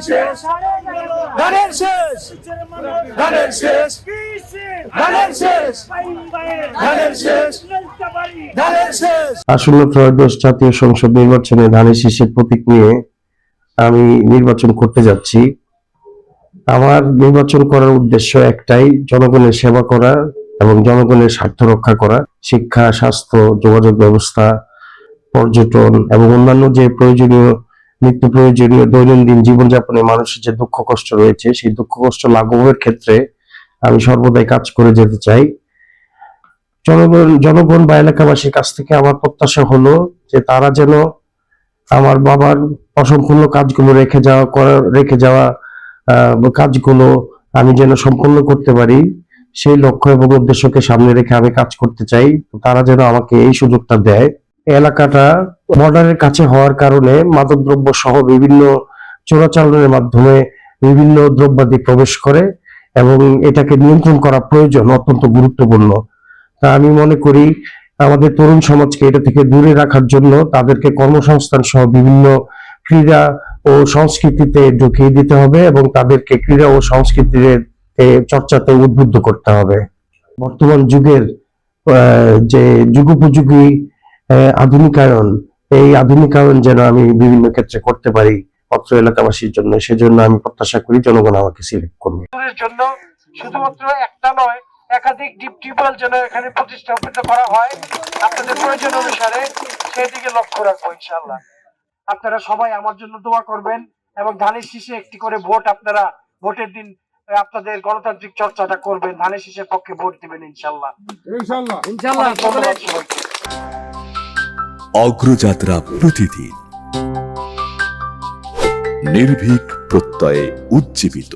শেষ ধানের শেষ ধানের শেষ ধানের শেষ ধানের শেষ ধানের শেষ। আসন্ন ত্রয়োদশ জাতীয় সংসদ নির্বাচনে ধানের শীষের প্রতীক নিয়ে আমি নির্বাচন করতে যাচ্ছি। আমার নির্বাচন করার উদ্দেশ্য একটাই, জনগণের সেবা করা এবং জনগণের স্বার্থ রক্ষা করা। শিক্ষা, স্বাস্থ্য, যোগাযোগ ব্যবস্থা, পর্যটন এবং অন্যান্য যে প্রয়োজনীয় নিত্য প্রয়োজনীয় দৈনন্দিন জীবনযাপনে মানুষের যে দুঃখ কষ্ট রয়েছে, সেই দুঃখ কষ্ট লাঘবের ক্ষেত্রে আমি সর্বদাই কাজ করে যেতে চাই। জনগণ বা এলাকাবাসীর কাছ থেকে আমার প্রত্যাশা হলো যে তারা যেন আমার বাবার অসম্পূর্ণ কাজগুলো রেখে যাওয়া কাজগুলো আমি যেন সম্পন্ন করতে পারি, সেই লক্ষ্য এবং উদ্দেশ্যকে সামনে রেখে আমি কাজ করতে চাই। তারা যেন আমাকে এই সুযোগটা দেয়। এলাকাটা বর্ডারের কাছে হওয়ার কারণে মাদকদ্রব্য সহ বিভিন্ন চোরাচালানের মাধ্যমে বিভিন্ন দ্রব্যাদি প্রবেশ করে এবং এটাকে নিয়ন্ত্রণ করা প্রয়োজন, অত্যন্ত গুরুত্বপূর্ণ। তা আমি মনে করি আমাদের তরুণ সমাজকে এটা থেকে দূরে রাখার জন্য তাদেরকে কর্মসংস্থান সহ বিভিন্ন ক্রীড়া ও সংস্কৃতিতে ঢুকিয়ে দিতে হবে এবং তাদেরকে ক্রীড়া ও সংস্কৃতিতে চর্চাতে উদ্বুদ্ধ করতে হবে। বর্তমান যুগের যে যুগোপযোগী আধুনিকায়ন, এই আধুনিকায়ন যেন আমি বিভিন্ন ক্ষেত্রে করতে পারি অত্র এলাকাবাসীর জন্য, সেজন্য আমি প্রত্যাশা করি জনগণ আমাকে সিলেক্ট করবে। জন্য শুধুমাত্র একটা নয়, একাধিক ডিপ টিউবওয়েল যেন এখানে প্রতিস্থাপিত করা হয় আপনাদের প্রয়োজন অনুসারে, সেই দিকে লক্ষ্য রাখবো ইনশাআল্লাহ। আপনারা সবাই আমার জন্য দোয়া করবেন এবং ধানের শীষে একটি করে ভোট, আপনারা ভোটের দিন আপনাদের গণতান্ত্রিক চর্চাটা করবেন, ধানের শীষের পক্ষে ভোট দিবেন ইনশাআল্লাহ। অগ্রযাত্রা প্রতিদিন, নির্ভীক প্রত্যয়ে উজ্জীবিত।